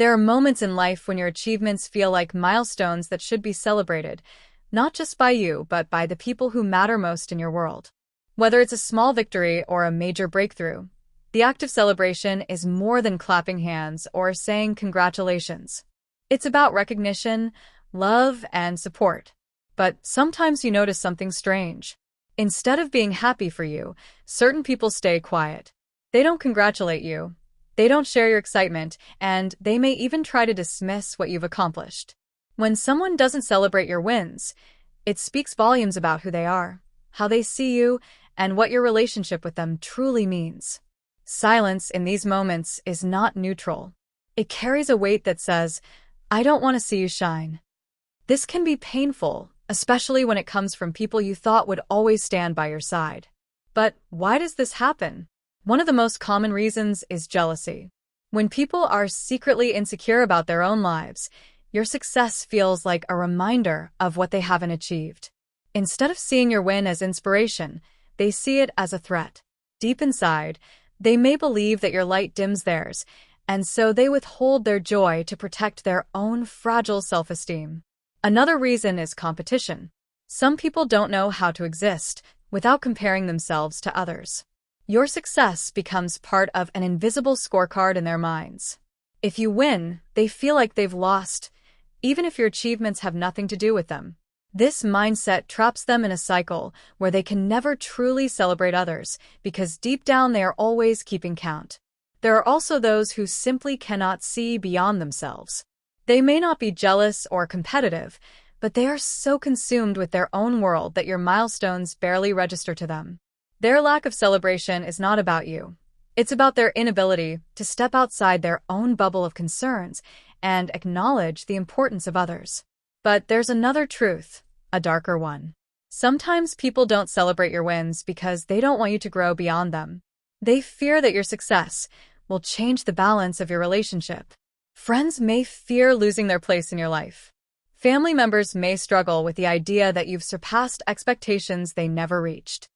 There are moments in life when your achievements feel like milestones that should be celebrated, not just by you, but by the people who matter most in your world. Whether it's a small victory or a major breakthrough, the act of celebration is more than clapping hands or saying congratulations. It's about recognition, love, and support. But sometimes you notice something strange. Instead of being happy for you, certain people stay quiet. They don't congratulate you. They don't share your excitement, and they may even try to dismiss what you've accomplished. When someone doesn't celebrate your wins, it speaks volumes about who they are, how they see you, and what your relationship with them truly means. Silence in these moments is not neutral. It carries a weight that says, "I don't want to see you shine." This can be painful, especially when it comes from people you thought would always stand by your side. But why does this happen? One of the most common reasons is jealousy. When people are secretly insecure about their own lives, your success feels like a reminder of what they haven't achieved. Instead of seeing your win as inspiration, they see it as a threat. Deep inside, they may believe that your light dims theirs, and so they withhold their joy to protect their own fragile self-esteem. Another reason is competition. Some people don't know how to exist without comparing themselves to others. Your success becomes part of an invisible scorecard in their minds. If you win, they feel like they've lost, even if your achievements have nothing to do with them. This mindset traps them in a cycle where they can never truly celebrate others because deep down they are always keeping count. There are also those who simply cannot see beyond themselves. They may not be jealous or competitive, but they are so consumed with their own world that your milestones barely register to them. Their lack of celebration is not about you. It's about their inability to step outside their own bubble of concerns and acknowledge the importance of others. But there's another truth, a darker one. Sometimes people don't celebrate your wins because they don't want you to grow beyond them. They fear that your success will change the balance of your relationship. Friends may fear losing their place in your life. Family members may struggle with the idea that you've surpassed expectations they never reached.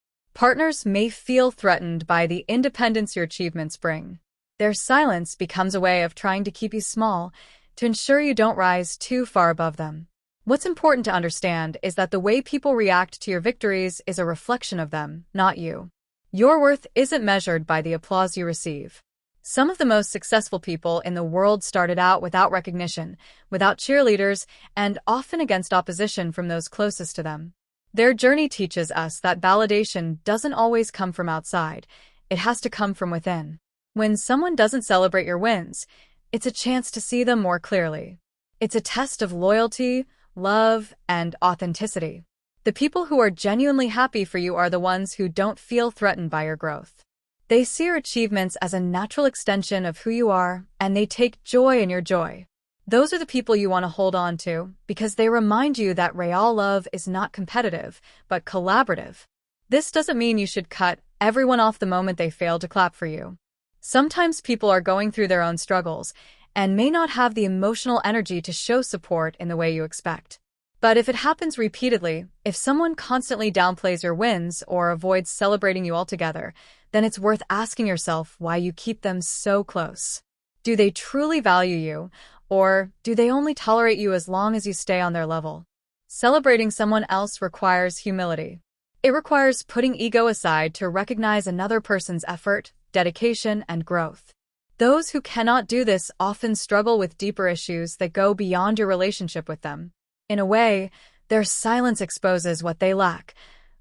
Partners may feel threatened by the independence your achievements bring. Their silence becomes a way of trying to keep you small, to ensure you don't rise too far above them. What's important to understand is that the way people react to your victories is a reflection of them, not you. Your worth isn't measured by the applause you receive. Some of the most successful people in the world started out without recognition, without cheerleaders, and often against opposition from those closest to them. Their journey teaches us that validation doesn't always come from outside. It has to come from within. When someone doesn't celebrate your wins, it's a chance to see them more clearly. It's a test of loyalty, love, and authenticity. The people who are genuinely happy for you are the ones who don't feel threatened by your growth. They see your achievements as a natural extension of who you are, and they take joy in your joy. Those are the people you want to hold on to because they remind you that real love is not competitive, but collaborative. This doesn't mean you should cut everyone off the moment they fail to clap for you. Sometimes people are going through their own struggles and may not have the emotional energy to show support in the way you expect. But if it happens repeatedly, if someone constantly downplays your wins or avoids celebrating you altogether, then it's worth asking yourself why you keep them so close. Do they truly value you? Or do they only tolerate you as long as you stay on their level? Celebrating someone else requires humility. It requires putting ego aside to recognize another person's effort, dedication, and growth. Those who cannot do this often struggle with deeper issues that go beyond your relationship with them. In a way, their silence exposes what they lack: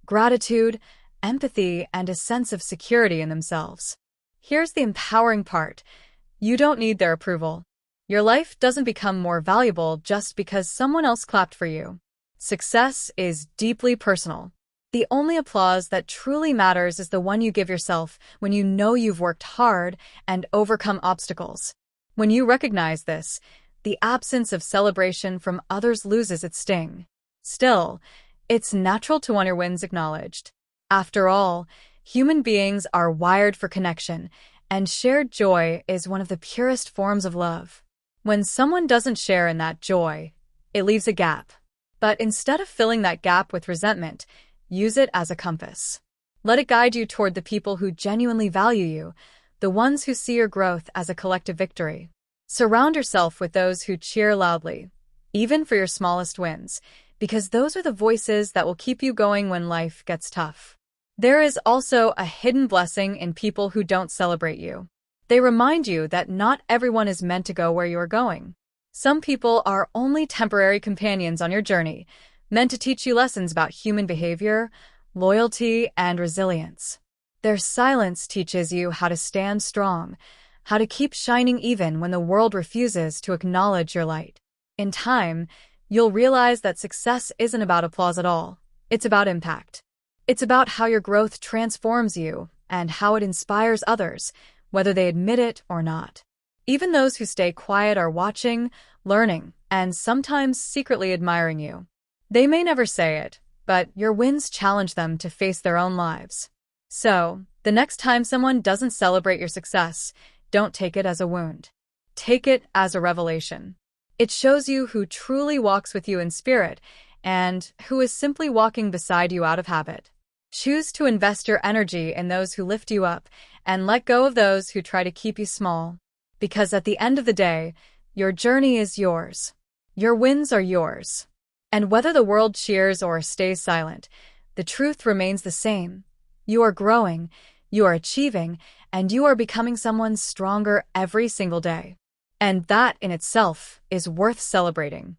gratitude, empathy, and a sense of security in themselves. Here's the empowering part. You don't need their approval. Your life doesn't become more valuable just because someone else clapped for you. Success is deeply personal. The only applause that truly matters is the one you give yourself when you know you've worked hard and overcome obstacles. When you recognize this, the absence of celebration from others loses its sting. Still, it's natural to want your wins acknowledged. After all, human beings are wired for connection, and shared joy is one of the purest forms of love. When someone doesn't share in that joy, it leaves a gap. But instead of filling that gap with resentment, use it as a compass. Let it guide you toward the people who genuinely value you, the ones who see your growth as a collective victory. Surround yourself with those who cheer loudly, even for your smallest wins, because those are the voices that will keep you going when life gets tough. There is also a hidden blessing in people who don't celebrate you. They remind you that not everyone is meant to go where you are going. Some people are only temporary companions on your journey, meant to teach you lessons about human behavior, loyalty, and resilience. Their silence teaches you how to stand strong, how to keep shining even when the world refuses to acknowledge your light. In time, you'll realize that success isn't about applause at all. It's about impact. It's about how your growth transforms you and how it inspires others, whether they admit it or not. Even those who stay quiet are watching, learning, and sometimes secretly admiring you. They may never say it, but your wins challenge them to face their own lives. So, the next time someone doesn't celebrate your success, don't take it as a wound. Take it as a revelation. It shows you who truly walks with you in spirit and who is simply walking beside you out of habit. Choose to invest your energy in those who lift you up and let go of those who try to keep you small. Because at the end of the day, your journey is yours. Your wins are yours. And whether the world cheers or stays silent, the truth remains the same. You are growing, you are achieving, and you are becoming someone stronger every single day. And that in itself is worth celebrating.